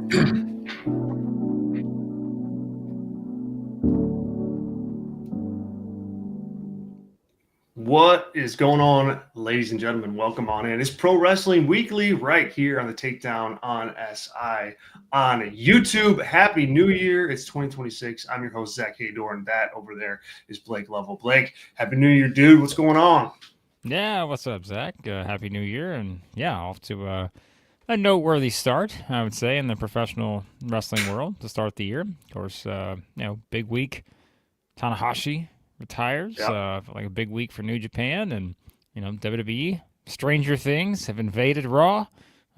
What is going on, ladies and gentlemen? Welcome on in. It's Pro Wrestling Weekly right here on the Takedown on SI on YouTube. Happy New Year. It's 2026. I'm your host, Zach Haydor, and that over there is Blake Lovell. Blake, Happy New Year, dude. What's going on? Yeah, what's up, Zach? Happy New Year, and yeah, off to a noteworthy start, I would say, in the professional wrestling world to start the year. Of course, big week. Tanahashi retires. Yep. Like a big week for New Japan, and WWE. Stranger Things have invaded Raw.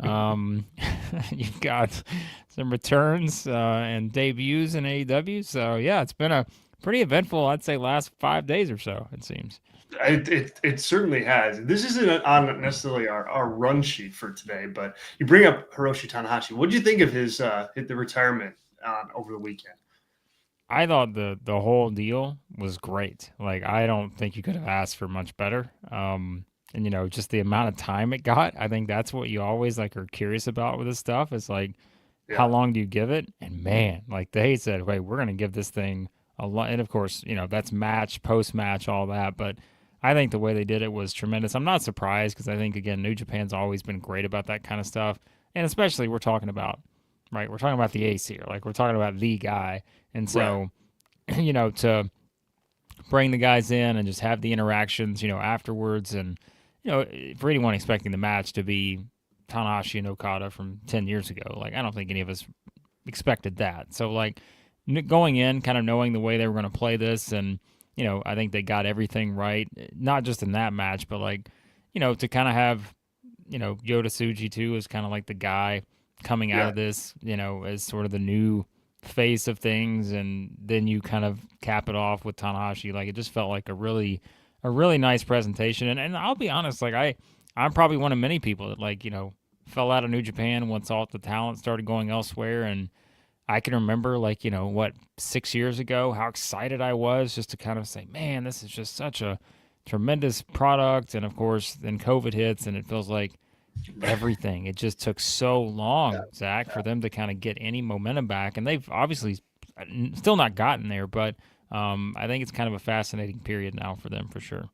You've got some returns and debuts in AEW. So yeah, it's been a pretty eventful, I'd say, last 5 days or so. It seems. It certainly has. This isn't on necessarily our run sheet for today, but you bring up Hiroshi Tanahashi. What did you think of the retirement over the weekend? I thought the whole deal was great. Like, I don't think you could have asked for much better. And just the amount of time it got. I think that's what you always like are curious about with this stuff. It's like, how long do you give it? And man, like they said, wait, we're gonna give this thing a lot. And of course, that's match, post match, all that. But I think the way they did it was tremendous. I'm not surprised because I think again, New Japan's always been great about that kind of stuff, and especially we're talking about the ace here. Like we're talking about the guy. And so, to bring the guys in and just have the interactions, afterwards. And, for anyone expecting the match to be Tanahashi and Okada from 10 years ago, like, I don't think any of us expected that. So, like, going in, kind of knowing the way they were going to play this. And, I think they got everything right, not just in that match, but, like, to kind of have, Yota Tsuji, too, is kind of like the guy coming out of this, as sort of the new face of things, and then you kind of cap it off with Tanahashi. Like it just felt like a really nice presentation. And I'll be honest, like I'm probably one of many people that fell out of New Japan once all the talent started going elsewhere. And I can remember 6 years ago how excited I was just to kind of say, man, this is just such a tremendous product. And of course then COVID hits and it feels like everything. It just took so long, Zach, for them to kind of get any momentum back, and they've obviously still not gotten there. But I think it's kind of a fascinating period now for them, for sure.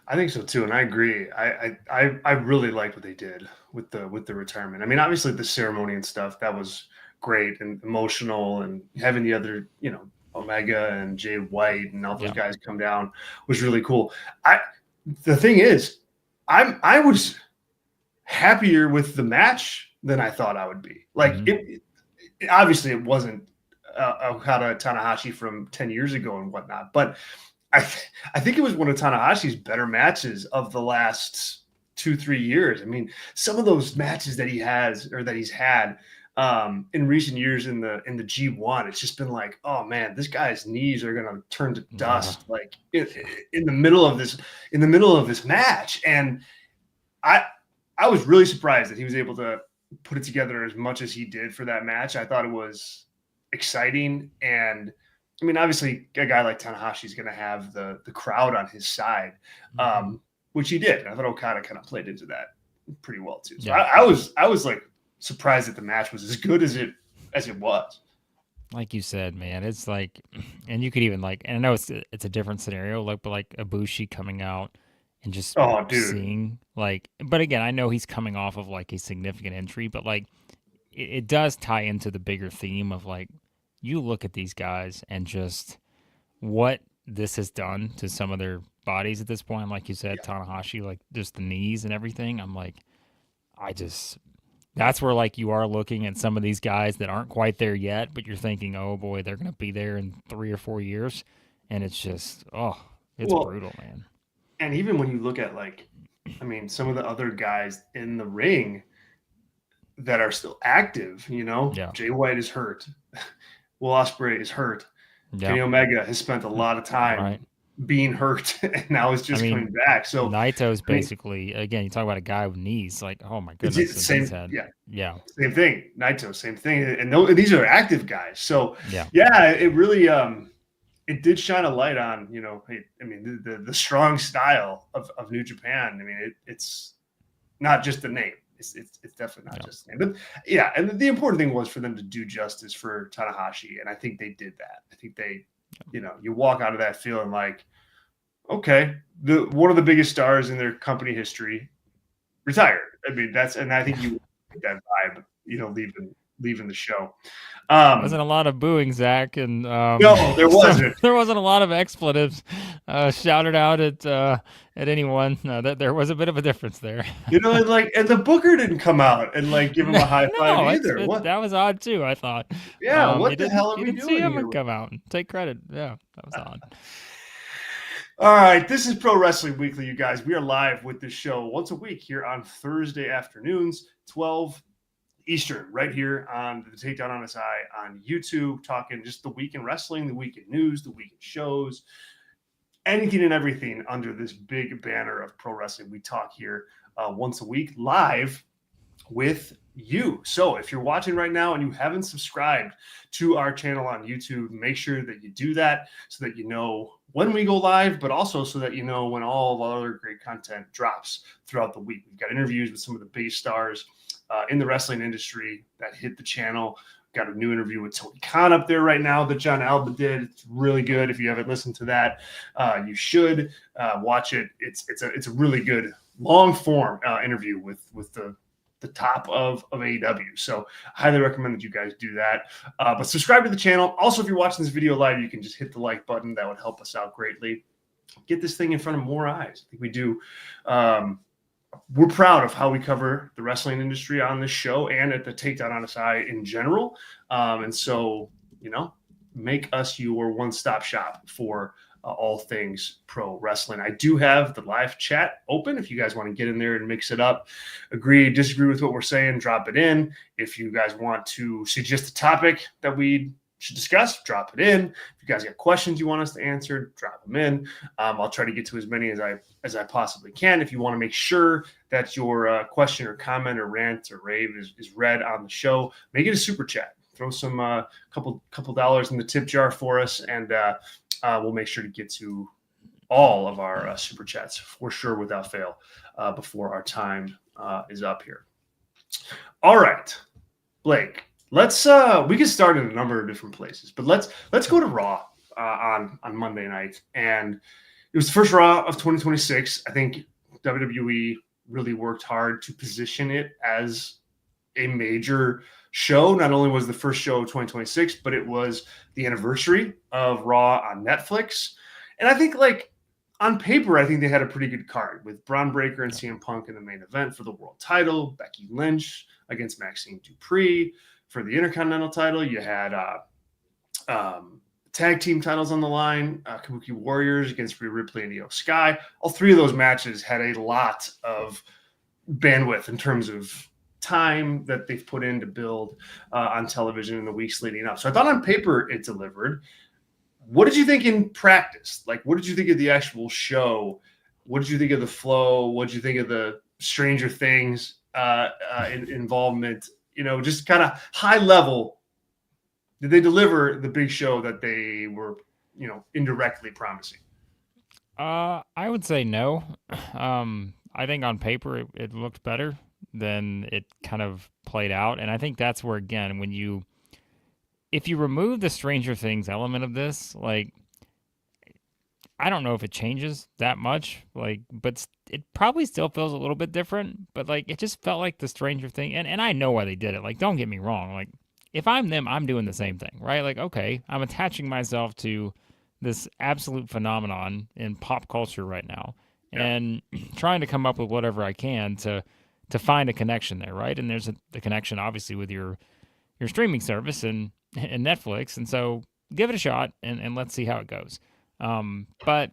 I think so too, and I agree. I really liked what they did with the retirement. I mean, obviously the ceremony and stuff that was great and emotional, and having the other Omega and Jay White and all those guys come down was really cool. The thing is, I was happier with the match than I thought I would be. Like obviously it wasn't Okada Tanahashi from 10 years ago and whatnot, but I think it was one of Tanahashi's better matches of the last 2-3 years. I mean, some of those matches that he has or that he's had in recent years in the G1, it's just been like, oh man, this guy's knees are gonna turn to dust like in the middle of this match. And I was really surprised that he was able to put it together as much as he did for that match. I thought it was exciting. And I mean, obviously a guy like Tanahashi is going to have the crowd on his side, which he did. I thought Okada kind of played into that pretty well too. So I was like surprised that the match was as good as it was. Like you said, man, it's like, and you could even and I know it's a different scenario, but Ibushi coming out and just seeing but again, I know he's coming off of a significant injury, but it does tie into the bigger theme of you look at these guys and just what this has done to some of their bodies at this point. Like you said, Tanahashi, just the knees and everything. I'm that's where you are looking at some of these guys that aren't quite there yet, but you're thinking, oh boy, they're going to be there in 3 or 4 years. And it's just, it's brutal, man. And even when you look at some of the other guys in the ring that are still active, Jay White is hurt. Will Ospreay is hurt. Kenny Omega has spent a lot of time being hurt and now is just coming back. So Naito's basically, again, you talk about a guy with knees, oh my goodness. Same thing. Naito, same thing. And these are active guys. So it really, it did shine a light on, the strong style of New Japan. I mean, it's not just the name. It's definitely not Yeah. just his name. But yeah, and the important thing was for them to do justice for Tanahashi, and I think they did that. I think they, you walk out of that feeling like, okay, the one of the biggest stars in their company history retired. I mean, and I think you get that vibe, leaving the show. Wasn't a lot of booing, Zach, and No, there so wasn't. there wasn't a lot of expletives shouted out at anyone. There was a bit of a difference there. And the Booker didn't come out and like give him a high five No, either. What? that was odd too. I thought. Yeah, You what the hell are we didn't see doing him here? come out and take credit. Yeah, that was odd. All right, this is Pro Wrestling Weekly, you guys. We are live with this show once a week here on Thursday afternoons, 12 Eastern, right here on the Takedown on SI on YouTube, talking just the week in wrestling, the week in news, the week in shows, anything and everything under this big banner of pro wrestling. We talk here once a week live with you. So if you're watching right now and you haven't subscribed to our channel on YouTube, make sure that you do that so that you know when we go live, but also so that you know when all of our other great content drops throughout the week. We've got interviews with some of the biggest stars in the wrestling industry that hit the channel. Got a new interview with Tony Khan up there right now that John Alba did. It's really good. If you haven't listened to that, you should watch it. It's a really good long form interview with the top of AEW. So I highly recommend that you guys do that. But subscribe to the channel. Also, if you're watching this video live, you can just hit the like button. That would help us out greatly. Get this thing in front of more eyes. I think we do. We're proud of how we cover the wrestling industry on this show and at the Takedown on SI in general. And so, make us your one-stop shop for all things pro wrestling. I do have the live chat open. If you guys want to get in there and mix it up, agree, disagree with what we're saying, drop it in. If you guys want to suggest a topic that we should discuss, drop it in. If you guys got questions you want us to answer, drop them in. I'll try to get to as many as I possibly can. If you want to make sure that your question or comment or rant or rave is read on the show, make it a super chat. Throw some couple dollars in the tip jar for us, and we'll make sure to get to all of our super chats for sure, without fail, before our time is up here. All right, Blake. Let's we can start in a number of different places, but let's go to Raw on Monday night, and it was the first Raw of 2026. I think WWE really worked hard to position it as a major show. Not only was the first show of 2026, but it was the anniversary of Raw on Netflix, and I think on paper, I think they had a pretty good card with Bron Breakker and CM Punk in the main event for the world title, Becky Lynch against Maxine Dupree. For the Intercontinental title, you had tag team titles on the line, Kabuki Warriors against Rhea Ripley and Io Sky. All three of those matches had a lot of bandwidth in terms of time that they've put in to build on television in the weeks leading up. So I thought on paper it delivered. What did you think in practice? What did you think of the actual show? What did you think of the flow? What did you think of the Stranger Things involvement? Just kind of high level, did they deliver the big show that they were, indirectly promising? I would say no. I think on paper it looked better than it kind of played out, and I think that's where, again, if you remove the Stranger Things element of this, I don't know if it changes that much, but it probably still feels a little bit different, but it just felt like the Stranger Thing, and I know why they did it. Don't get me wrong. If I'm them, I'm doing the same thing, right? Okay, I'm attaching myself to this absolute phenomenon in pop culture right now, and trying to come up with whatever I can to find a connection there, right? And there's the connection, obviously, with your streaming service and Netflix, and so give it a shot, and let's see how it goes. But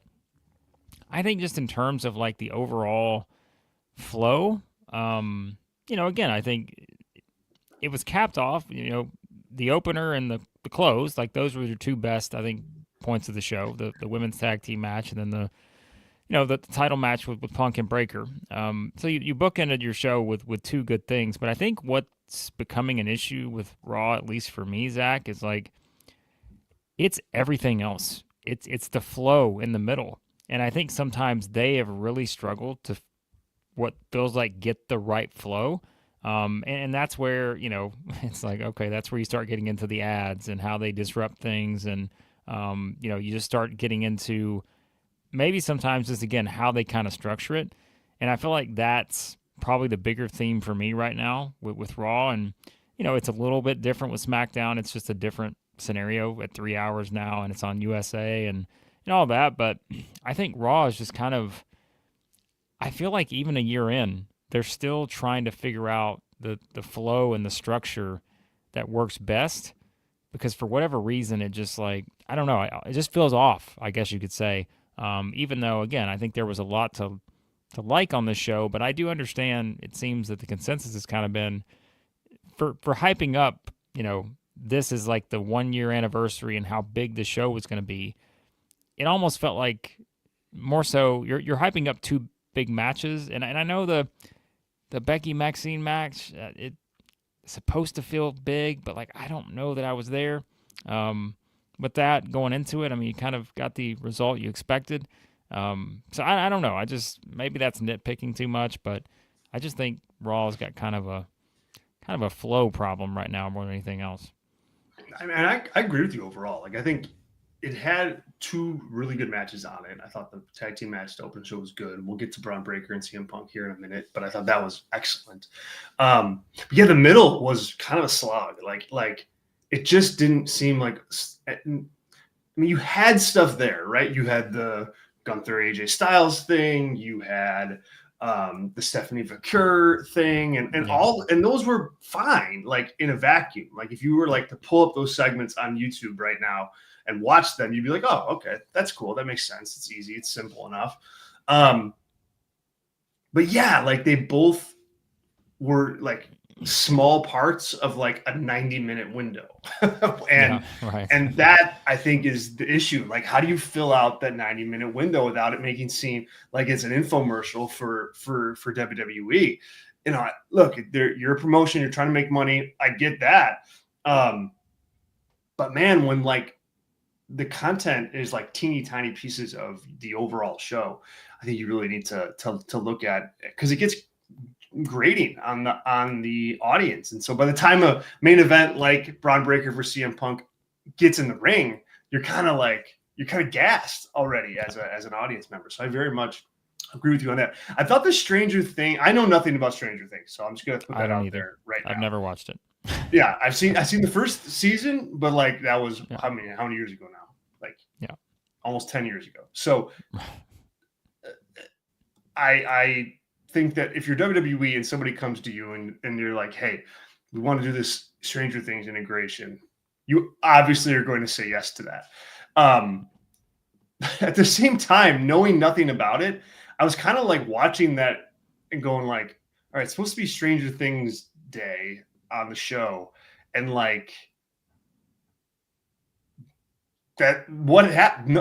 I think just in terms of the overall flow, again, I think it was capped off, the opener and the close, those were the two best, I think, points of the show, the women's tag team match, and then the title match with Punk and Breakker. So you bookended your show with two good things, but I think what's becoming an issue with Raw, at least for me, Zach, is it's everything else. It's the flow in the middle. And I think sometimes they have really struggled to what feels like get the right flow. And that's where, it's like, okay, that's where you start getting into the ads and how they disrupt things. And, you just start getting into maybe sometimes just, again, how they kind of structure it. And I feel like that's probably the bigger theme for me right now with Raw. And, it's a little bit different with SmackDown. It's just a different scenario at 3 hours now, and it's on USA and all that. But I think Raw is just kind of, I feel like even a year in, they're still trying to figure out the flow and the structure that works best, because for whatever reason, it just, like, I don't know, it just feels off, I guess you could say. Even though, again, I think there was a lot to like on this show, but I do understand it seems that the consensus has kind of been for hyping up, this is like the 1 year anniversary and how big the show was going to be. It almost felt like more so you're hyping up two big matches, and I know the Becky Maxine match, it's supposed to feel big, but like I don't know that I was there. With that going into it, I mean, you kind of got the result you expected. So I don't know. I just, maybe that's nitpicking too much, but I just think Raw's got kind of a flow problem right now more than anything else. I mean, I agree with you overall. Like, I think it had two really good matches on it. I thought the tag team match to open the show was good. We'll get to Bron Breakker and CM Punk here in a minute, but I thought that was excellent. But yeah, the middle was kind of a slog. Like it just didn't seem like. I mean, you had stuff there, right? You had the Gunther AJ Styles thing. You had the Stephanie Vaquer thing, and Yeah. all, and those were fine, like in a vacuum. Like if you were like to pull up those segments on YouTube right now and watch them, you'd be like, oh, okay, that's cool. That makes sense. It's easy. It's simple enough. But yeah, like they both were like small parts of like a 90-minute window. and Yeah, right. and that I think is the issue. Like, how do you fill out that 90-minute window without it making seem like it's an infomercial for WWE? Look, you're a promotion, you're trying to make money. I get that. But man, when like the content is like teeny tiny pieces of the overall show, I think you really need to look at, because it gets grating on the audience. And so by the time a main event like Bron Breakker for CM Punk gets in the ring, you're kind of gassed already as an audience member. So I very much agree with you on that. I thought the Stranger Thing, I know nothing about Stranger Things, so I'm just gonna put that out there right now. I've never watched it. Yeah, I've seen the first season, but like that was how many years ago now? Like, yeah, almost 10 years ago. So I think that if you're WWE and somebody comes to you and you're like, hey, we want to do this Stranger Things integration, you obviously are going to say yes to that. At the same time, knowing nothing about it, I was kind of like watching that and going like, all right, it's supposed to be Stranger Things Day on the show. And like, that what happened?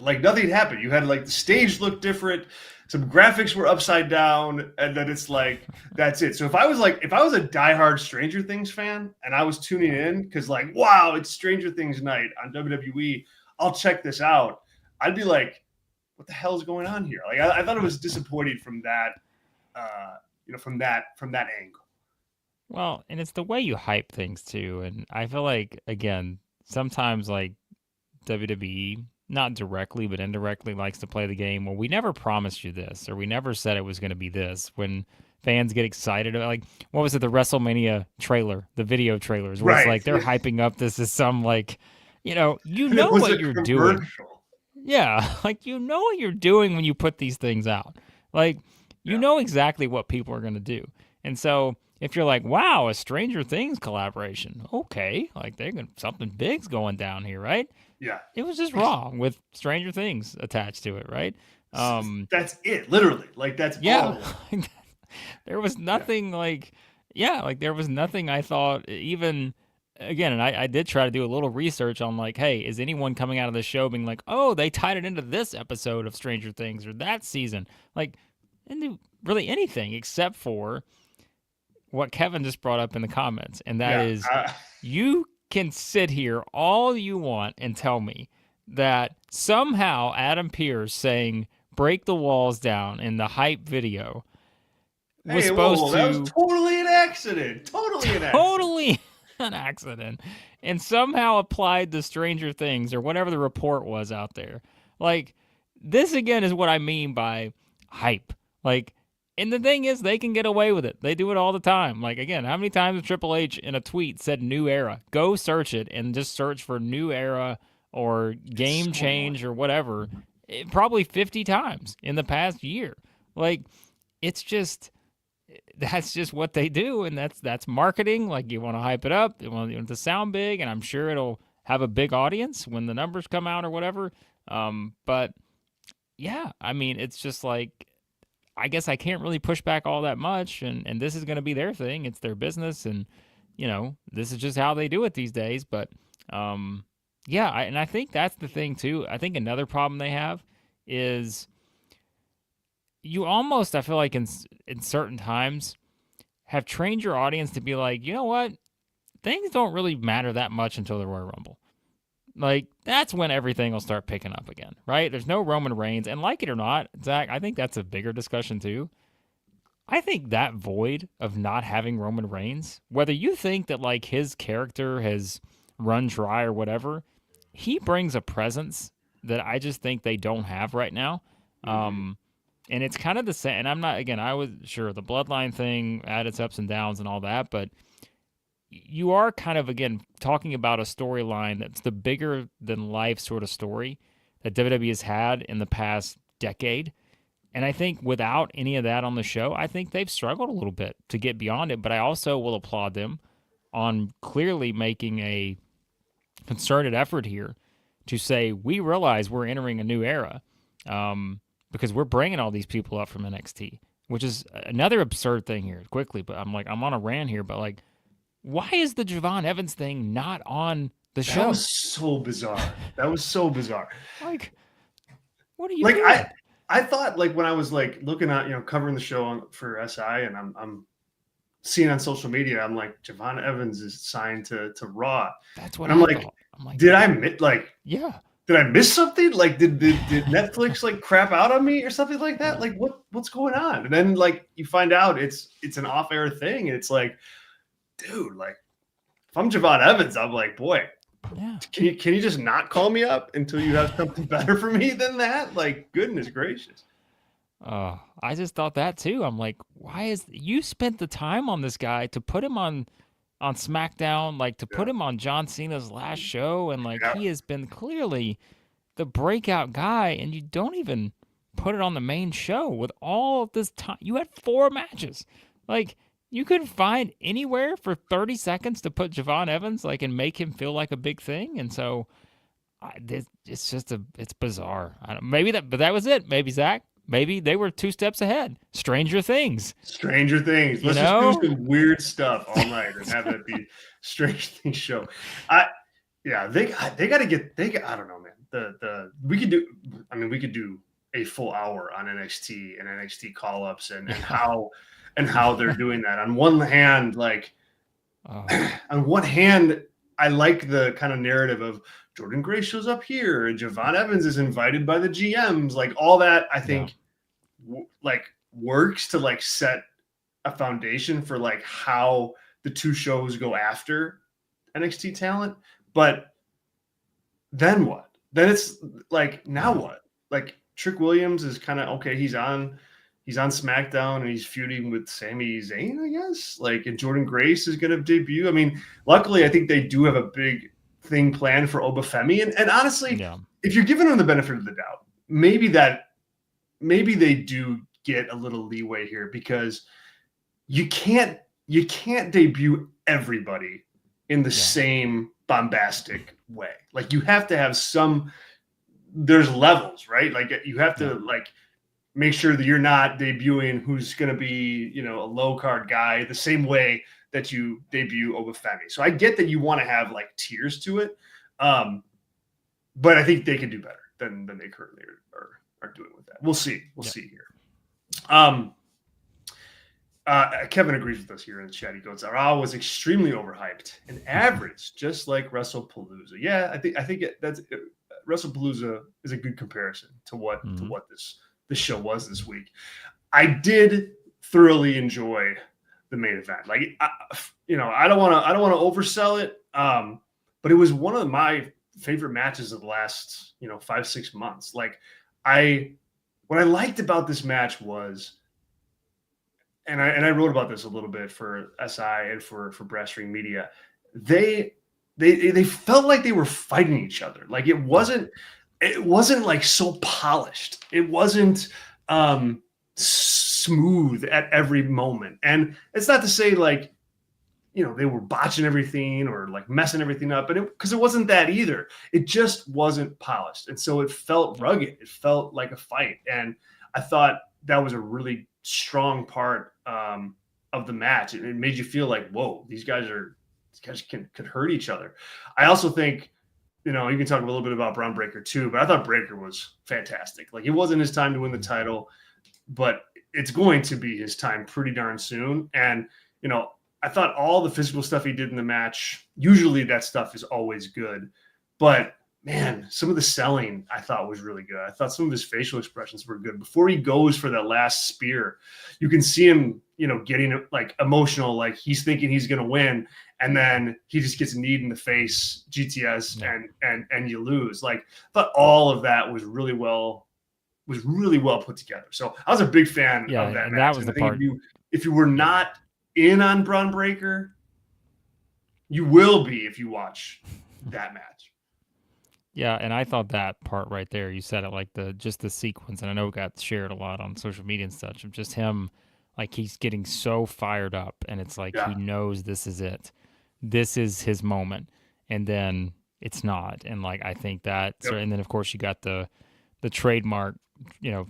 Like nothing happened. You had like the stage looked different, some graphics were upside down, and then it's like that's it. So if I was a diehard Stranger Things fan and I was tuning in because like, wow, it's Stranger Things night on WWE, I'll check this out. I'd be like, what the hell is going on here? Like I thought it was disappointing from that, from that angle. Well, and it's the way you hype things too. And I feel like, again, sometimes like WWE, not directly but indirectly, likes to play the game. Well, we never promised you this, or we never said it was going to be this. When fans get excited, like, what was it, the WrestleMania trailer, the video trailers, where it's like they're hyping up this as some like, what you're doing. Yeah, like what you're doing when you put these things out. Like, you know exactly what people are going to do. And so if you're like, wow, a Stranger Things collaboration, okay, like something big's going down here, right? Yeah. It was just Raw with Stranger Things attached to it, right? That's it, literally. Like that's all. There was nothing there was nothing I thought even. Again, and I did try to do a little research on like, hey, is anyone coming out of the show being like, oh, they tied it into this episode of Stranger Things or that season? Like, into really anything except for what Kevin just brought up in the comments, and that is you can sit here all you want and tell me that somehow Adam Pearce saying break the walls down in the hype video was Hey, whoa, supposed that was to totally an accident. Totally an accident. totally an accident and somehow applied to Stranger Things or whatever the report was out there. Like, this again is what I mean by hype. Like, and the thing is, they can get away with it. They do it all the time. Like, again, how many times has Triple H in a tweet said new era? Go search it and just search for new era or It's game so annoying. change or whatever. Probably 50 times in the past year. Like, it's just that's just what they do, and that's marketing. Like, you want to hype it up, you want it to sound big, and I'm sure it'll have a big audience when the numbers come out or whatever. But yeah, I mean, it's just like, I guess I can't really push back all that much, and this is going to be their thing. It's their business, and this is just how they do it these days. But yeah, and I think that's the thing too. I think another problem they have is you almost, I feel like in certain times have trained your audience to be like, you know what, things don't really matter that much until the Royal Rumble. Like, that's when everything will start picking up again, right? There's no Roman Reigns, and like it or not, Zach, I think that's a bigger discussion too. I think that void of not having Roman Reigns, whether you think that like his character has run dry or whatever, he brings a presence that I just think they don't have right now. Mm-hmm. Um, and it's kind of the same. And I'm not, again, I was sure the bloodline thing had its ups and downs and all that, but you are kind of, again, talking about a storyline that's the bigger than life sort of story that WWE has had in the past decade. And I think without any of that on the show, I think they've struggled a little bit to get beyond it. But I also will applaud them on clearly making a concerted effort here to say, we realize we're entering a new era, because we're bringing all these people up from NXT, which is another absurd thing here quickly. But I'm on a rant here, but like, why is the Javon Evans thing not on the That show? was so bizarre. That was so bizarre. Like, what are you Like doing? I thought, like, when I was like looking at, covering the show for SI, and I'm seeing on social media, I'm like, Javon Evans is signed to Raw, That's what and I'm I like, thought. I'm like, did I miss yeah, did I miss something? Like, did Netflix like crap out on me or something like that? Like, what's going on? And then like you find out it's an off air thing, and it's like, dude, like, if I'm Javon Evans, I'm like, boy, yeah. can you just not call me up until you have something better for me than that? Like, goodness gracious. I just thought that too. I'm like, why is you spent the time on this guy to put him on SmackDown, like to put Yeah. him on John Cena's last show, and like Yeah. he has been clearly the breakout guy, and you don't even put it on the main show with all of this time. You had 4 matches. Like, you could find anywhere for 30 seconds to put Javon Evans, like, and make him feel like a big thing. And so it's just it's bizarre. But that was it. Maybe Zach, maybe they were 2 steps ahead. Stranger Things, Stranger Things. you Let's just do know? some weird stuff all night and have it be Stranger Things show. I Yeah, they got to get I don't know, man. The we could do. I mean, we could do a full hour on NXT and NXT call ups and how they're doing that. On one hand, like Oh, on one hand, I like the kind of narrative of Jordan Grace shows up here and Javon Evans is invited by the GMs. Like, all that, I yeah, think, like, works to like set a foundation for like how the two shows go after NXT talent. But then what? Then it's like, now yeah, what? Like, Trick Williams is kind of okay. He's on SmackDown and he's feuding with Sami Zayn, I guess. Like, and Jordan Grace is going to debut. I mean, luckily, I think they do have a big thing planned for Obafemi. And honestly, yeah, if you're giving them the benefit of the doubt, maybe they do get a little leeway here, because you can't debut everybody in the yeah, same bombastic way. Like, you have to have there's levels, right? Like, you have yeah, to like make sure that you're not debuting who's going to be, a low card guy the same way that you debut Obafemi. So I get that you want to have like tiers to it. But I think they can do better than they currently are doing with that. We'll see. We'll yeah. see here. Kevin agrees with us here in the chat. He goes, Raw was extremely overhyped and average, just like WrestlePalooza. Yeah, I think WrestlePalooza is a good comparison to what Mm-hmm. this show was this week. I did thoroughly enjoy the main event. Like, I don't want to oversell it, but it was one of my favorite matches of the last 5-6 months. Like, what I liked about this match was, and I wrote about this a little bit for SI and for Breastring Media. They felt like they were fighting each other. Like, it wasn't like so polished. It wasn't smooth at every moment. And it's not to say like, they were botching everything or like messing everything up, but because it wasn't that either. It just wasn't polished. And so it felt rugged. It felt like a fight. And I thought that was a really strong part of the match. It made you feel like, whoa, these guys could hurt each other. I also think, you can talk a little bit about Bron Breakker too, but I thought Breakker was fantastic. Like, it wasn't his time to win the title, but it's going to be his time pretty darn soon. And, I thought all the physical stuff he did in the match, usually that stuff is always good, but man, some of the selling I thought was really good. I thought some of his facial expressions were good. Before he goes for that last spear, you can see him, getting like emotional, like he's thinking he's going to win. And then he just gets kneed in the face, GTS, and you lose. Like, I thought all of that was really well put together. So I was a big fan of that and match. that was the part. If you were not in on Bron Breakker, you will be if you watch that match. Yeah, and I thought that part right there, you said it, like just the sequence, and I know it got shared a lot on social media and such, of just him, like, he's getting so fired up, and it's like he knows this is it. This is his moment, and then it's not. And like, I think that, and then of course you got the trademark,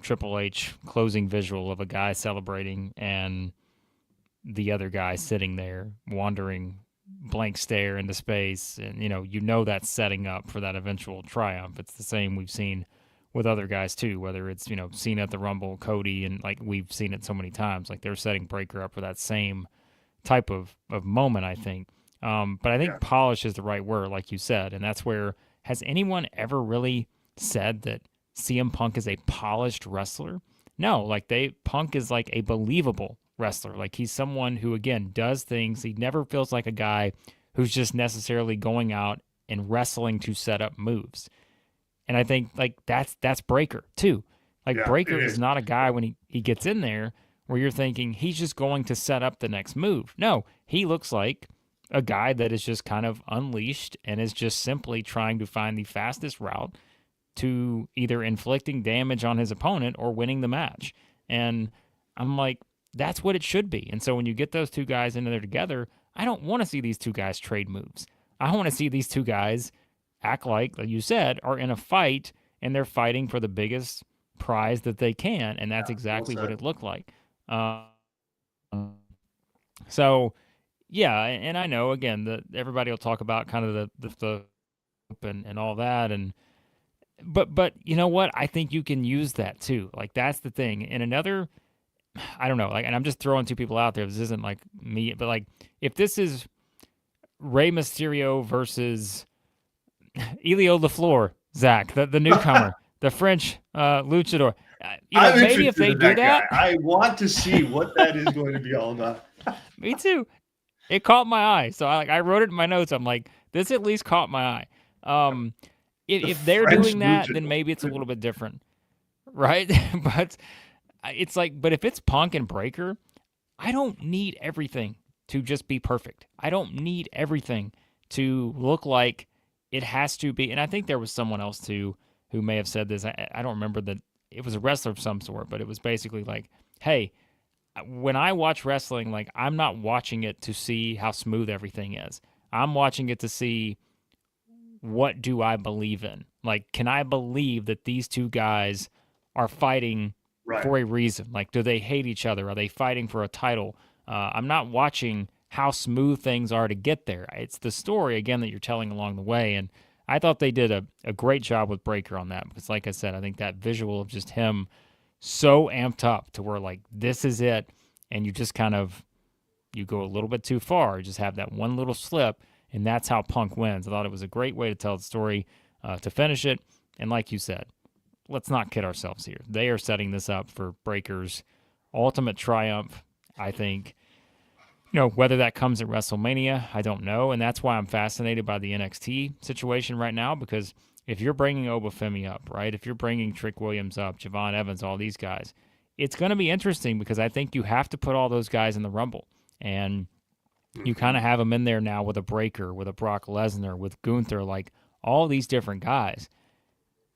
Triple H closing visual of a guy celebrating and the other guy sitting there wandering blank stare into space, and that's setting up for that eventual triumph. It's the same we've seen with other guys too, whether it's seen at the Rumble, Cody, and like we've seen it so many times. Like, they're setting Breakker up for that same type of moment, I think. But I think polish is the right word, like you said, and that's where, has anyone ever really said that CM Punk is a polished wrestler? No, like Punk is like a believable wrestler. Like, he's someone who, again, does things. He never feels like a guy who's just necessarily going out and wrestling to set up moves. And I think like that's Breakker too. Like, Breakker is not a guy when he gets in there where you're thinking he's just going to set up the next move. No, he looks like a guy that is just kind of unleashed and is just simply trying to find the fastest route to either inflicting damage on his opponent or winning the match. And I'm like, that's what it should be. And so when you get those two guys in there together, I don't want to see these two guys trade moves. I want to see these two guys act like you said, are in a fight, and they're fighting for the biggest prize that they can. And that's exactly what it looked like. So, yeah, and I know, again, that everybody will talk about kind of the and all that, but you know what? I think you can use that too. Like, that's the thing. And another, I don't know, like, and I'm just throwing two people out there. This isn't like me, but like, if this is Rey Mysterio versus Elio LaFleur, Zach, the newcomer, the French luchador. Maybe if they do that, I want to see what that is going to be all about. Me too. It caught my eye, so I wrote it in my notes. I'm like, this at least caught my eye. If they're doing that, then maybe it's a little bit different, right? But it's like, but if it's Punk and Breakker, I don't need everything to just be perfect. I don't need everything to look like it has to be. And I think there was someone else too who may have said this. I don't remember that it was a wrestler of some sort, but it was basically like, hey, when I watch wrestling, like, I'm not watching it to see how smooth everything is. I'm watching it to see, what do I believe in? Like, can I believe that these two guys are fighting for a reason? Like, do they hate each other? Are they fighting for a title? I'm not watching how smooth things are to get there. It's the story, again, that you're telling along the way. And I thought they did a great job with Breakker on that, because like I said, I think that visual of just him so amped up to where, like, this is it, and you just kind of, you go a little bit too far, you just have that one little slip, and that's how Punk wins. I thought it was a great way to tell the story, to finish it. And like you said, let's not kid ourselves here. They are setting this up for Breakker's ultimate triumph. I think, you know, whether that comes at WrestleMania, I don't know. And that's why I'm fascinated by the NXT situation right now, because if you're bringing Obafemi up, right, if you're bringing Trick Williams up, Javon Evans, all these guys, it's going to be interesting because I think you have to put all those guys in the Rumble. And you kind of have them in there now with a Breakker, with a Brock Lesnar, with Gunther, like all these different guys.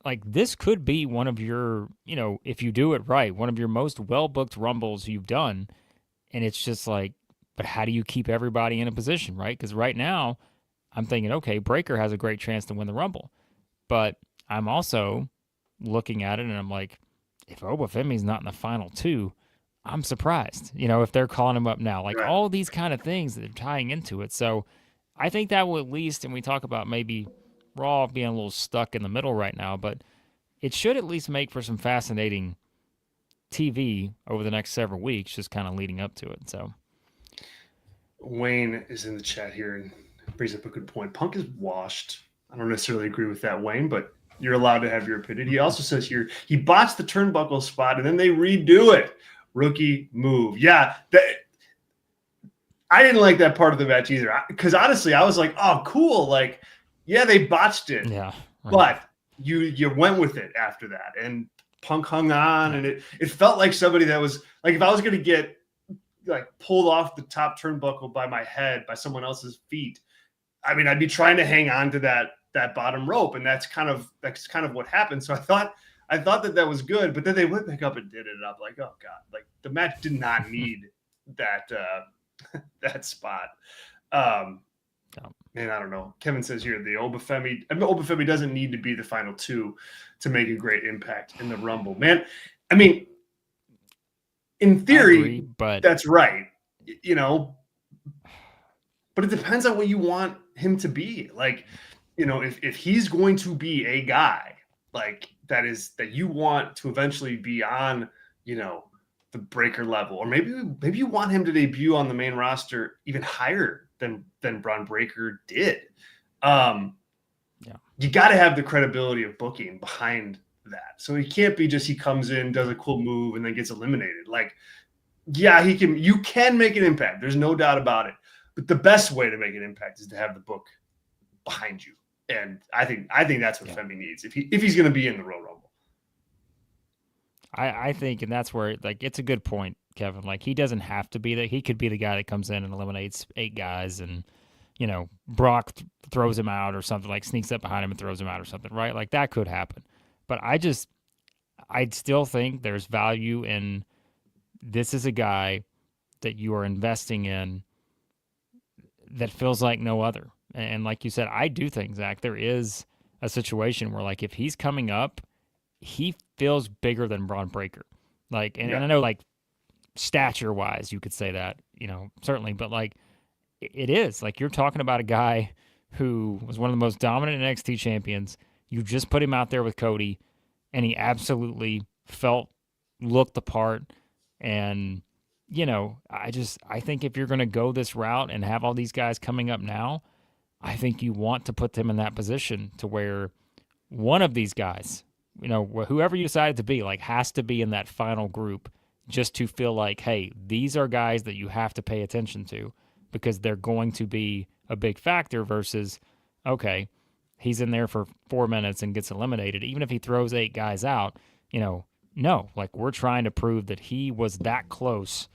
Like this could be one of your, you know, if you do it right, one of your most well booked Rumbles you've done. And it's just like, but how do you keep everybody in a position, right? Because right now, I'm thinking, okay, Breakker has a great chance to win the Rumble. But I'm also looking at it and I'm like, if Obafemi's not in the final two, I'm surprised, you know, if they're calling him up now. Like Right. all these kind of things that are tying into it. So I think that will at least, and we talk about maybe Raw being a little stuck in the middle right now, but it should at least make for some fascinating TV over the next several weeks, just kind of leading up to it. So Wayne is in the chat here and brings up a good point. Punk is washed. I don't necessarily agree with that, Wayne, but you're allowed to have your opinion. He also says here he botched the turnbuckle spot and then they redo it. Rookie move. Yeah, I didn't like that part of the match either. Because honestly, I was like, oh, cool. Like, yeah, they botched it, yeah, right. but you went with it after that. And Punk hung on, and it felt like somebody that was like, if I was going to get like pulled off the top turnbuckle by my head by someone else's feet, I mean, I'd be trying to hang on to that bottom rope, and that's kind of what happened. So I thought that was good, but then they went back up and did it. Up like, oh god, like the match did not need that that spot. Man, I don't know. Kevin says here the Obafemi doesn't need to be the final two to make a great impact in the Rumble. Man, I mean, in theory, agree, but that's right. You know, but it depends on what you want him to be. Like, you know, if he's going to be a guy like that you want to eventually be on, you know, the Breakker level, or maybe you want him to debut on the main roster even higher than Bron Breakker did. You got to have the credibility of booking behind that. So he can't be just he comes in, does a cool move, and then gets eliminated. Like, yeah, you can make an impact. There's no doubt about it. But the best way to make an impact is to have the book behind you. And I think that's what Femi needs if he's going to be in the Royal Rumble. I think, and that's where, like, it's a good point, Kevin. Like, he doesn't have to be that. He could be the guy that comes in and eliminates 8 guys, and you know, Brock throws him out or something, like sneaks up behind him and throws him out or something, right? Like that could happen. But I'd still think there's value in this is a guy that you are investing in that feels like no other. And like you said, I do think, Zach, there is a situation where, like, if he's coming up, he feels bigger than Bron Breakker. Like, and I know, like, stature-wise, you could say that, you know, certainly. But, like, it is. Like, you're talking about a guy who was one of the most dominant NXT champions. You just put him out there with Cody, and he absolutely looked the part. And, you know, I think if you're going to go this route and have all these guys coming up now, I think you want to put them in that position to where one of these guys, you know, whoever you decide to be, like, has to be in that final group just to feel like, hey, these are guys that you have to pay attention to because they're going to be a big factor versus, okay, he's in there for 4 minutes and gets eliminated. Even if he throws 8 guys out, you know, no, like, we're trying to prove that he was that close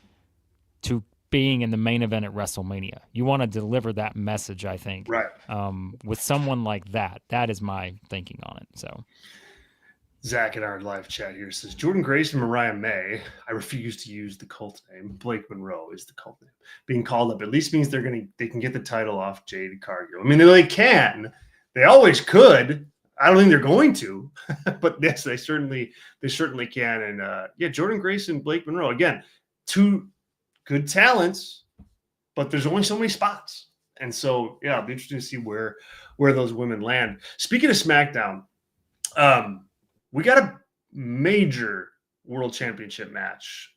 to being in the main event at WrestleMania. You want to deliver that message, I think. Right. With someone like that. That is my thinking on it. So Zach in our live chat here says Jordan Grace and Mariah May. I refuse to use the cult name. Blake Monroe is the cult name. Being called up at least means they can get the title off Jade Cargill. I mean, they can. They always could. I don't think they're going to, but yes, they certainly can. And Jordan Grace and Blake Monroe, again, 2 good talents, but there's only so many spots. And so, yeah, it'll be interesting to see where those women land. Speaking of SmackDown, we got a major World Championship match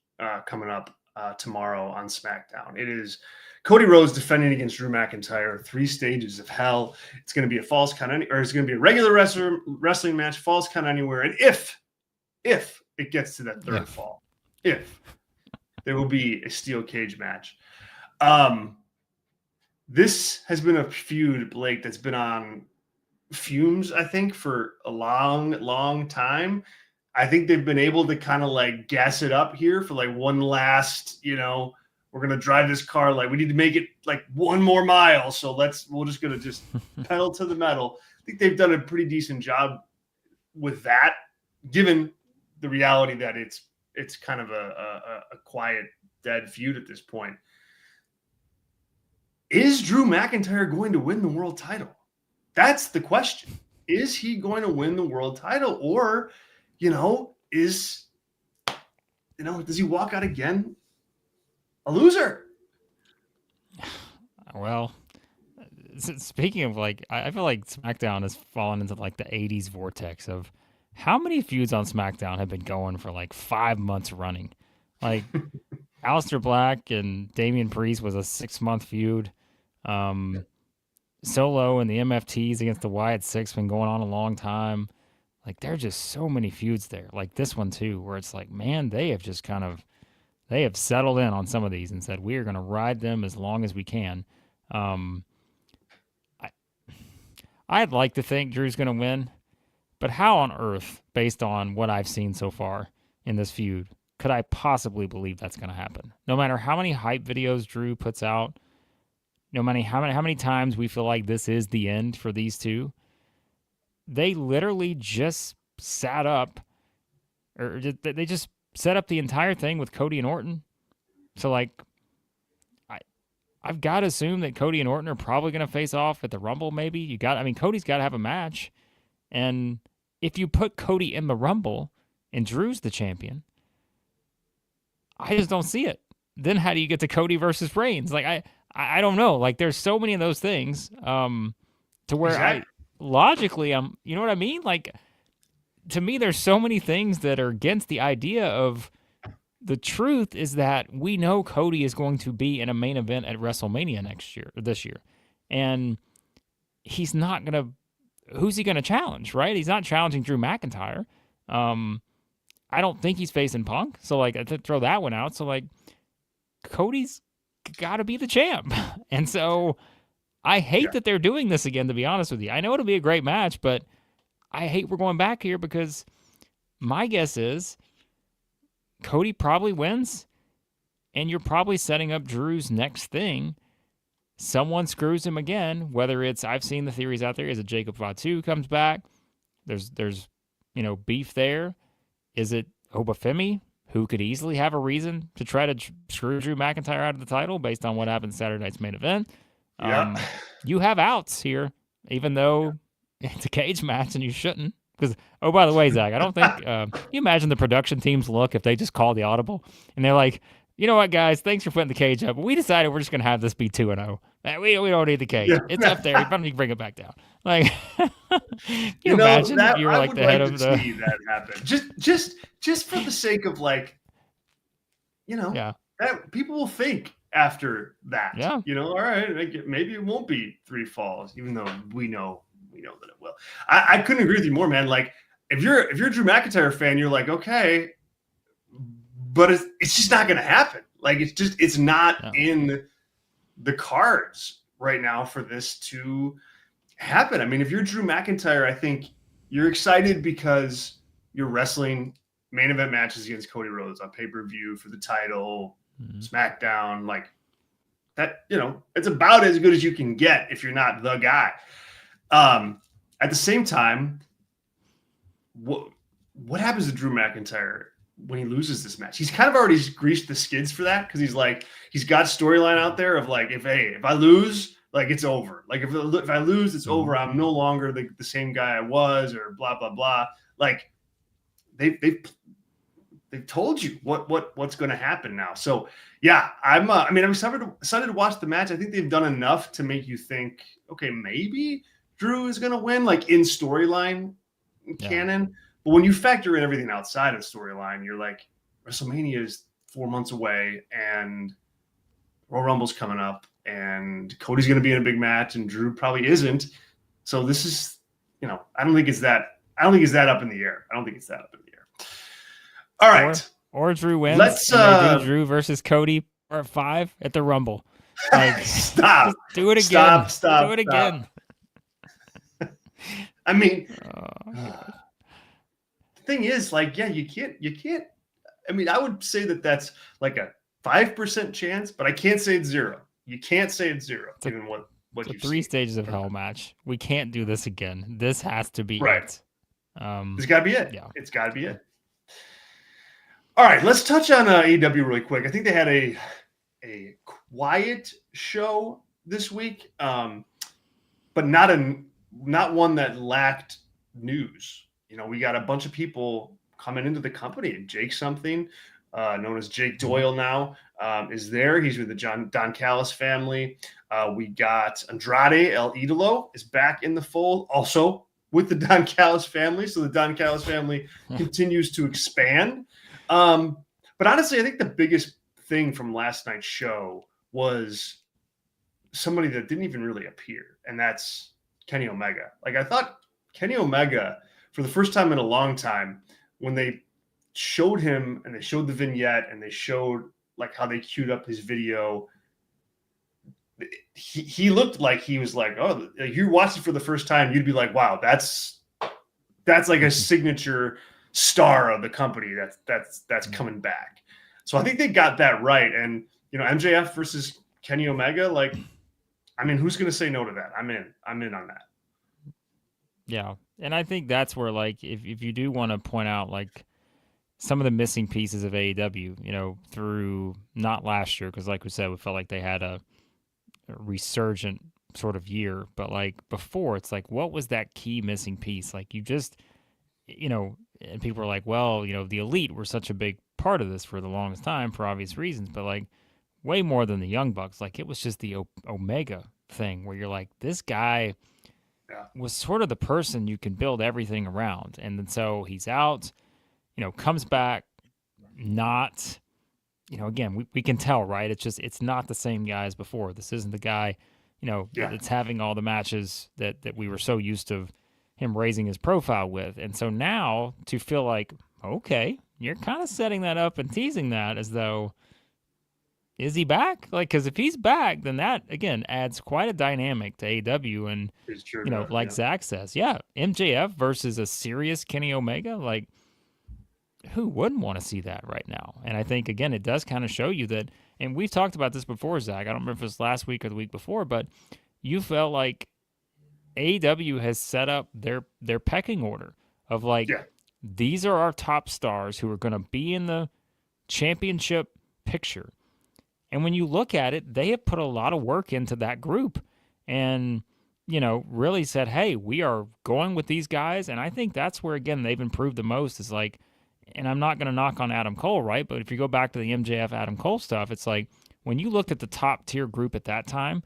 coming up tomorrow on SmackDown. It is Cody Rhodes defending against Drew McIntyre. 3 stages of hell. It's going to be a falls count, or it's going to be a regular wrestling match, falls count anywhere. And if it gets to that third fall, if There will be a steel cage match. This has been a feud, Blake, that's been on fumes, I think, for a long, long time. I think they've been able to kind of like gas it up here for like one last, we're going to drive this car. Like we need to make it like one more mile. So we're just going to just pedal to the metal. I think they've done a pretty decent job with that, given the reality that it's kind of a quiet, dead feud at this point. Is Drew McIntyre going to win the world title? That's the question. Is he going to win the world title, or, does he walk out again a loser? Well, speaking of like, I feel like SmackDown has fallen into like the 80s vortex of how many feuds on SmackDown have been going for like 5 months running. Like Aleister Black and Damian Priest was a 6-month feud. Solo and the MFTs against the Wyatt Six been going on a long time. Like there are just so many feuds there. Like this one too, where it's like, man, they have just they have settled in on some of these and said we are going to ride them as long as we can. I'd like to think Drew's going to win, but how on earth, based on what I've seen so far in this feud, could I possibly believe that's going to happen? No matter how many hype videos Drew puts out, no matter how many times we feel like this is the end for these two, they literally just sat up, or they just set up the entire thing with Cody and Orton. So like, I've got to assume that Cody and Orton are probably going to face off at the Rumble. Maybe Cody's got to have a match, and if you put Cody in the Rumble and Drew's the champion, I just don't see it. Then how do you get to Cody versus Reigns? Like I don't know. Like there's so many of those things to where exactly. Logically, you know what I mean? Like to me, there's so many things that are against the idea of. The truth is that we know Cody is going to be in a main event at WrestleMania this year. And he's not going to, who's he going to challenge, right? He's not challenging Drew McIntyre. I don't think he's facing Punk. So like, to throw that one out. So like, Cody's got to be the champ. And so I hate that they're doing this again, to be honest with you. I know it'll be a great match, but I hate we're going back here because my guess is, Cody probably wins, and you're probably setting up Drew's next thing. Someone screws him again, whether it's, I've seen the theories out there, is it Jacob Fatu comes back? There's beef there. Is it Obafemi, who could easily have a reason to try to screw Drew McIntyre out of the title based on what happened Saturday night's main event? You have outs here, even though it's a cage match and you shouldn't. Because, oh, by the way, Zach, I don't think, you imagine the production team's look if they just call the audible and they're like, you know what, guys, thanks for putting the cage up, but we decided we're just going to have this be 2-0. We don't need the cage. Yeah. It's up there. You don't need to bring it back down. Like, you imagine that you were like the head of the. See that happen. Just for the sake of like, that people will think after that. Yeah. All right, maybe it won't be 3 falls, even though we know that it will. I couldn't agree with you more, man. Like if you're a Drew McIntyre fan, you're like, okay, but it's just not going to happen. Like it's not in the cards right now for this to happen. I mean, if you're Drew McIntyre, I think you're excited because you're wrestling main event matches against Cody Rhodes on pay-per-view for the title, SmackDown, like that, it's about as good as you can get if you're not the guy. At the same time, what happens to Drew McIntyre when he loses this match? He's kind of already greased the skids for that because he's got storyline out there of like, if I lose, like it's over. Like if I lose, it's over. I'm no longer the same guy I was, or blah blah blah. Like they've told you what's going to happen now. So yeah, I'm excited to watch the match. I think they've done enough to make you think, okay, maybe Drew is going to win, like in storyline canon. But when you factor in everything outside of storyline, you're like, WrestleMania is 4 months away and Royal Rumble's coming up and Cody's going to be in a big match and Drew probably isn't. So this is, I don't think it's that up in the air. All right. Or Drew wins Let's and they do Drew versus Cody part 5 at the Rumble. Like, stop, just do it again. stop, Do stop, it stop. again. I mean, Oh, the gosh. thing is, like, yeah, you can't. I mean, I would say that that's like a 5% chance, but I can't say it's zero. You can't say it's zero, It's a, given it's what a you've 3 seen stages of from hell them. match. We can't do this again. This has to be Right. it. It's got to be it. Yeah. It's got to be it. All right, let's touch on AEW really quick. I think they had a quiet show this week, but not one that lacked news. You know, we got a bunch of people coming into the company. Jake something, known as Jake Doyle now, is there. He's with the Don Callis family. We got Andrade El Idolo is back in the fold, also with the Don Callis family. So the Don Callis family continues to expand. But honestly, I think the biggest thing from last night's show was somebody that didn't even really appear, and that's Kenny Omega. Like, I thought Kenny Omega, for the first time in a long time, when they showed him and they showed the vignette and they showed like how they queued up his video, he looked like he was like, oh, if you watched it for the first time, you'd be like, wow, that's like a signature star of the company that's coming back. So I think they got that right. And you know, MJF versus Kenny Omega, like, I mean, who's going to say no to that? I'm in on that. Yeah. And I think that's where, like, if you do want to point out, like, some of the missing pieces of AEW, you know, through not last year, because, like we said, we felt like they had a resurgent sort of year, but, like, before, it's like, what was that key missing piece? Like, you just, you know, and people are like, well, you know, the Elite were such a big part of this for the longest time for obvious reasons, but, like, way more than the Young Bucks. Like, it was just the Omega thing where you're like, this guy was sort of the person you can build everything around. And then so he's out, you know, comes back, not, you know, again, we can tell, right? It's just, it's not the same guy as before. This isn't the guy, you know, that's having all the matches that we were so used to him raising his profile with. And so now to feel like, okay, you're kind of setting that up and teasing that as though, is he back? Like, because if he's back, then that, again, adds quite a dynamic to AEW. And, you know, like Zach says, yeah, MJF versus a serious Kenny Omega, like, who wouldn't want to see that right now? And I think, again, it does kind of show you that, and we've talked about this before, Zach. I don't remember if it was last week or the week before, but you felt like AEW has set up their pecking order of, like, these are our top stars who are going to be in the championship picture. And when you look at it, they have put a lot of work into that group and, you know, really said, hey, we are going with these guys. And I think that's where, again, they've improved the most is like, and I'm not going to knock on Adam Cole, right? But if you go back to the MJF Adam Cole stuff, it's like when you looked at the top tier group at that time,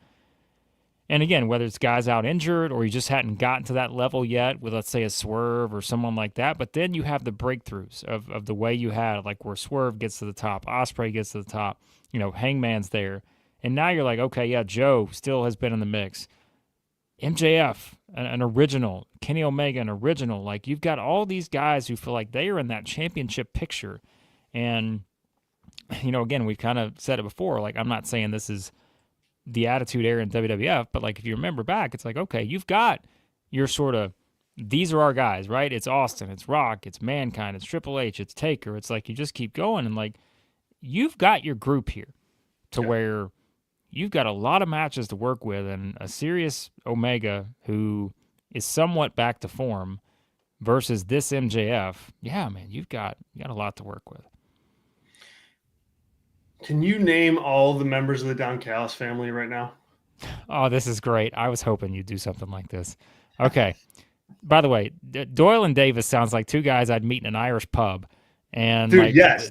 and again, whether it's guys out injured or you just hadn't gotten to that level yet with, let's say, a Swerve or someone like that, but then you have the breakthroughs of the way you had, like where Swerve gets to the top, Ospreay gets to the top, you know, Hangman's there. And now you're like, okay, yeah, Joe still has been in the mix. MJF, an original. Kenny Omega, an original. Like, you've got all these guys who feel like they are in that championship picture. And, you know, again, we've kind of said it before. Like, I'm not saying this is the Attitude Era in WWF, but, like, if you remember back, it's like, okay, you've got your sort of, these are our guys, right? It's Austin, it's Rock, it's Mankind, it's Triple H, it's Taker. It's like you just keep going. And, like, you've got your group here to where you've got a lot of matches to work with and a serious Omega who is somewhat back to form versus this MJF. Yeah, man, you got a lot to work with. Can you name all the members of the Don Callis family right now? Oh, this is great. I was hoping you'd do something like this. Okay. By the way, Doyle and Davis sounds like two guys I'd meet in an Irish pub. And dude, like, yes,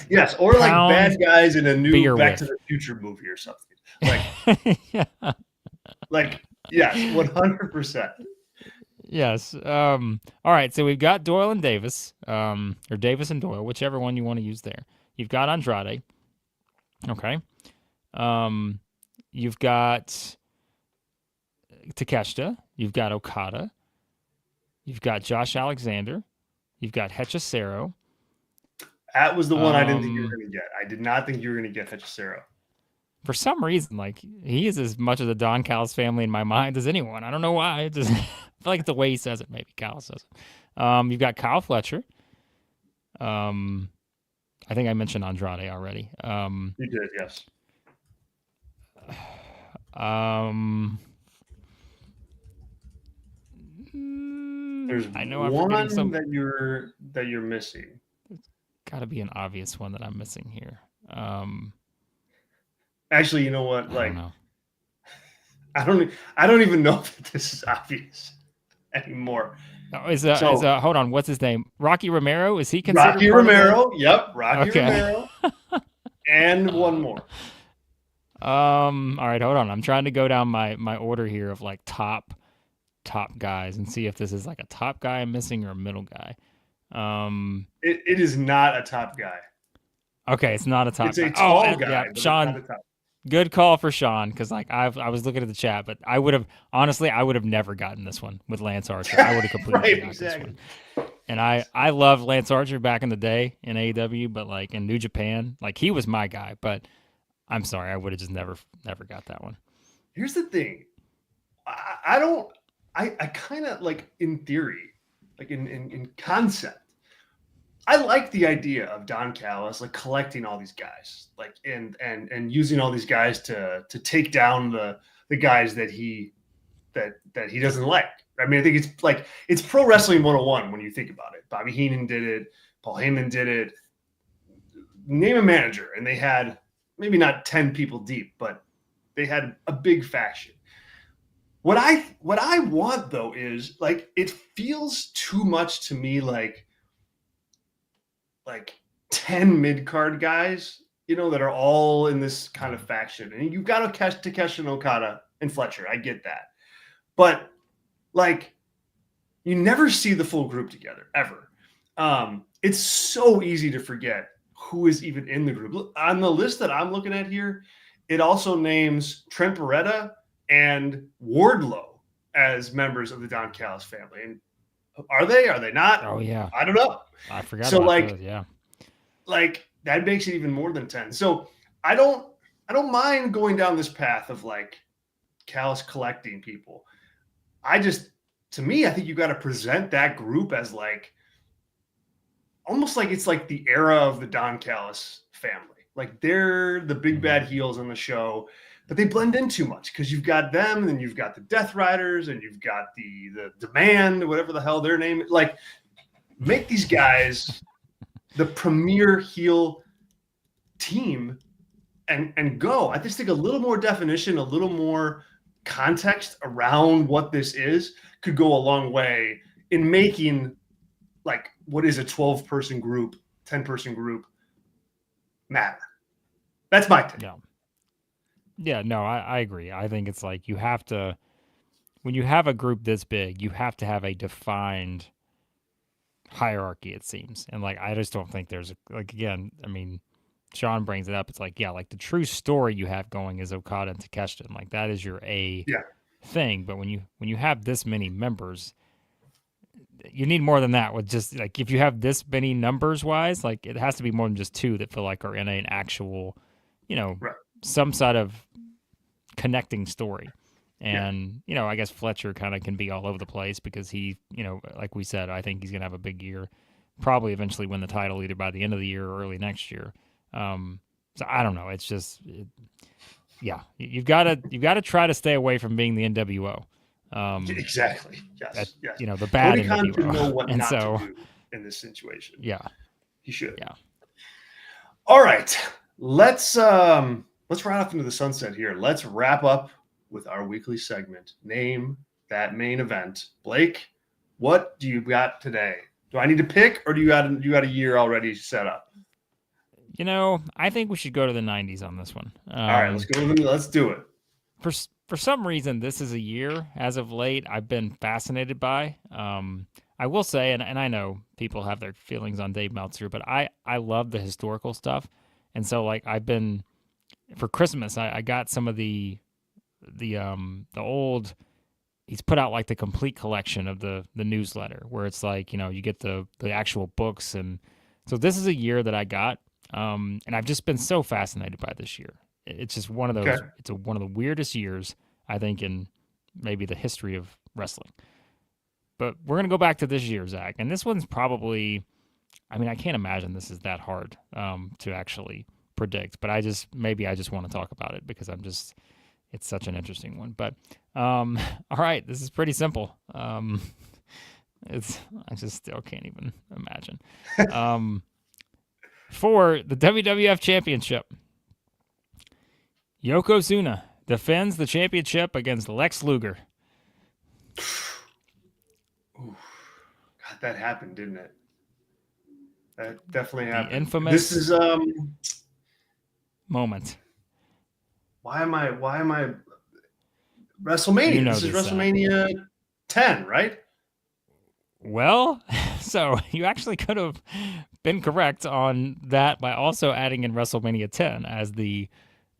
yes, or like bad guys in a new Back to the Future movie or something. Like, yeah. Like, yes, 100%. Yes. All right. So we've got Doyle and Davis, or Davis and Doyle, whichever one you want to use there. You've got Andrade. Okay. You've got Takeshita. You've got Okada. You've got Josh Alexander. You've got Hechicero. That was the one I didn't think you were Um, going to get. I did not think you were going to get Hechicero. for some reason, like he is as much of the Don Callis family in my mind as anyone. I don't know why. It just I feel like it's the way he says it. Maybe Callis says it. You've got Kyle Fletcher. Um, I think I mentioned Andrade already. You did, yes. Um, There's I know I'm forgetting one some. that you're missing. Got to be an obvious one that I'm missing here. Actually, you know what? I don't Like, know. I don't even know if this is obvious anymore. Oh, So hold on, what's his name? Rocky Romero? Is he considered Rocky part of the? Romero, yep, Rocky Okay. Romero, and one Uh, more. all right, hold on. I'm trying to go down my order here of like top guys and see if this is like a top guy I'm missing or a middle guy. Um, It is not a top guy. okay, it's not a top It's a guy. Oh, tall yeah, guy, but it's not Sean. a top. Good call for Sean because like I was looking at the chat, but I would have honestly I would have never gotten this one with Lance Archer. I would have completely Right, forgot this exactly. one. And I love Lance Archer back in the day in AEW, but like in New Japan, like he was my guy. But I'm sorry, I would have just never got that one. Here's the thing. I don't. I kind of like in theory, like in concept. I like the idea of Don Callis like collecting all these guys, like and using all these guys to take down the guys that he doesn't like. I mean, I think it's pro wrestling 101 when you think about it. Bobby Heenan did it, Paul Heyman did it. Name a manager, and they had maybe not 10 people deep, but they had a big faction. What I want though is like it feels too much to me like 10 mid card guys, that are all in this kind of faction. And you've got Takeshi and Okada and Fletcher. I get that. But like you never see the full group together ever. It's so easy to forget who is even in the group. On the list that I'm looking at here, it also names Trent Beretta and Wardlow as members of the Don Callis family. And are they? Are they not? Oh yeah, I don't know. I forgot So about those. like Yeah. like that makes it even more than 10. So I don't mind going down this path of like Callis collecting people. To me, I think you got to present that group as like almost like it's like the era of the Don Callis family. Like they're the big bad heels on the show, but they blend in too much because you've got them, and then you've got the Death Riders, and you've got the Demand, whatever the hell their name is. Like, make these guys the premier heel team and go. I just think a little more definition, a little more context around what this is could go a long way in making like what is a 12-person group, 10-person group matter. That's my take. Yeah. Yeah. No, I agree. I think it's like you have to when you have a group this big, you have to have a defined hierarchy. It seems, and like I just don't think there's like again. I mean, Sean brings it up. It's like, yeah, like the true story you have going is Okada and Takeshita. Like that is your A Yeah. thing. But when you have this many members, you need more than that. With just like if you have this many numbers wise, like it has to be more than just two that feel like are in an actual, Right. some sort of connecting story. Yeah. And I guess Fletcher kind of can be all over the place because he, like we said, I think he's gonna have a big year. Probably eventually win the title either by the end of the year or early next year. So I don't know. It's just, yeah, you've got to try to stay away from being the NWO. Exactly. At, Yes. Yes. the bad Tony Khan should know NWO. what And not so, to do in this situation. yeah, He should. yeah. All right. Let's ride off into the sunset here. Let's wrap up with our weekly segment. Name that main event. Blake, what do you got today? Do I need to pick, or do you got a year already set up? I think we should go to the 90s on this one. All right, let's go. Let's do it. For some reason, this is a year as of late I've been fascinated by. I will say, and I know people have their feelings on Dave Meltzer, but I love the historical stuff, and so like I've been for Christmas I got some of the old. He's put out like the complete collection of the newsletter where it's like you get the actual books and So this is a year that I got, and I've just been so fascinated by this year. It's just one of Okay. those. It's one of the weirdest years I think in maybe the history of wrestling. But we're gonna go back to this year, Zach, and this one's probably. I mean, I can't imagine this is that hard to actually predict. But I just want to talk about it because it's such an interesting one. But all right, this is pretty simple. I just still can't even imagine. Um, for the WWF Championship, Yokozuna defends the championship against Lex Luger. Ooh, God, that happened, didn't it? That definitely The happened. This infamous is moment. why am I WrestleMania? You know This is this, Zach. WrestleMania 10, right? Well, so you actually could have been correct on that by also adding in WrestleMania 10 as the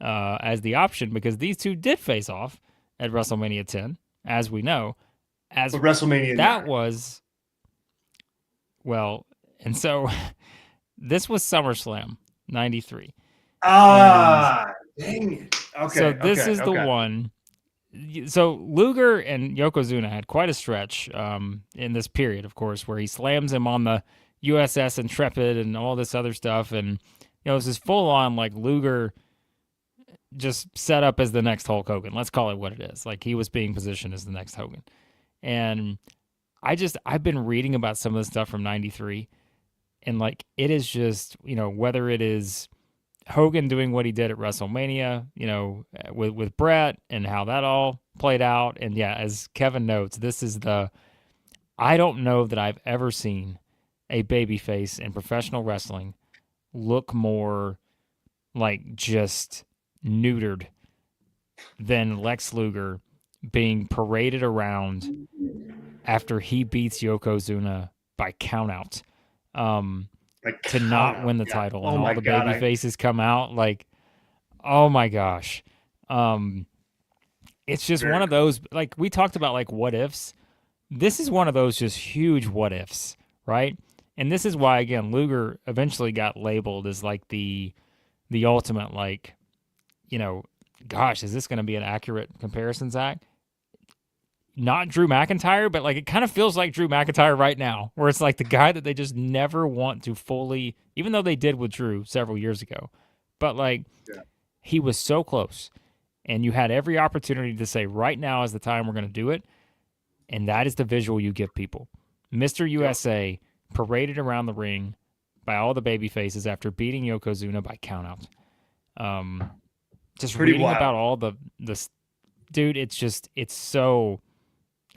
option because these two did face off at WrestleMania 10, as we know, as But WrestleMania that 9. was well, and so this was SummerSlam 93. And Ah, dang it. so Okay, this okay, is the okay. one. So Luger and Yokozuna had quite a stretch in this period, of course, where he slams him on the USS Intrepid and all this other stuff. And, it was this full on like Luger just set up as the next Hulk Hogan. Let's call it what it is. Like he was being positioned as the next Hogan. And I've been reading about some of the stuff from 93 and like it is just, whether it is Hogan doing what he did at WrestleMania, with Brett and how that all played out. And yeah, as Kevin notes, this is I don't know that I've ever seen a babyface in professional wrestling look more like just neutered than Lex Luger being paraded around after he beats Yokozuna by countout. Like To count not out. win the Yeah. title Oh and all my the God. baby faces come out like, oh my gosh. Um, it's just one Very of cool. those like we talked about like what ifs. This is one of those just huge what ifs, right? And this is why again Luger eventually got labeled as like the ultimate like, you know, gosh, is this going to be an accurate comparison, Zach? Not Drew McIntyre, but like it kind of feels like Drew McIntyre right now, where it's like the guy that they just never want to fully, even though they did with Drew several years ago, but like Yeah. he was so close, and you had every opportunity to say, right now is the time we're going to do it, and that is the visual you give people. Mr. Yep. USA paraded around the ring by all the baby faces after beating Yokozuna by countout. Um, just Pretty reading wild. about all the dude, it's so.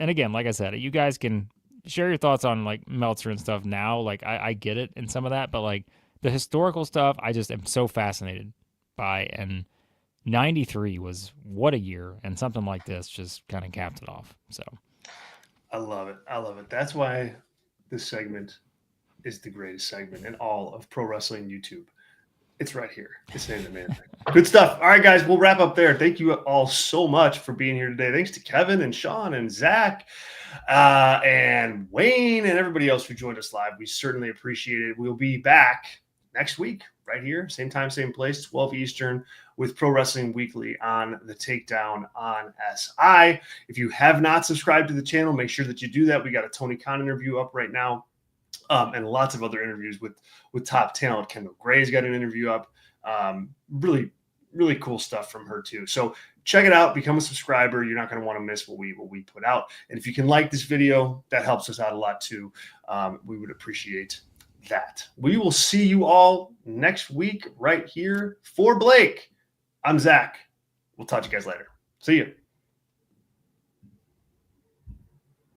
And again, like I said, you guys can share your thoughts on like Meltzer and stuff now. Like I get it in some of that, but like the historical stuff, I just am so fascinated by. And 93 was what a year, and something like this just kind of capped it off. So I love it. I love it. That's why this segment is the greatest segment in all of pro wrestling YouTube. It's right here. It's named the man thing. Good stuff. All right, guys, we'll wrap up there. Thank you all so much for being here today. Thanks to Kevin and Sean and Zach and Wayne and everybody else who joined us live. We certainly appreciate it. We'll be back next week right here, same time, same place, 12 Eastern, with Pro Wrestling Weekly on the Takedown on SI. If you have not subscribed to the channel, make sure that you do that. We got a Tony Khan interview up right now. And lots of other interviews with top talent. Kendall Gray's got an interview up. Really, really cool stuff from her too. So check it out. Become a subscriber. You're not going to want to miss what we put out. And if you can like this video, that helps us out a lot too. We would appreciate that. We will see you all next week right here. For Blake, I'm Zach. We'll talk to you guys later. See you.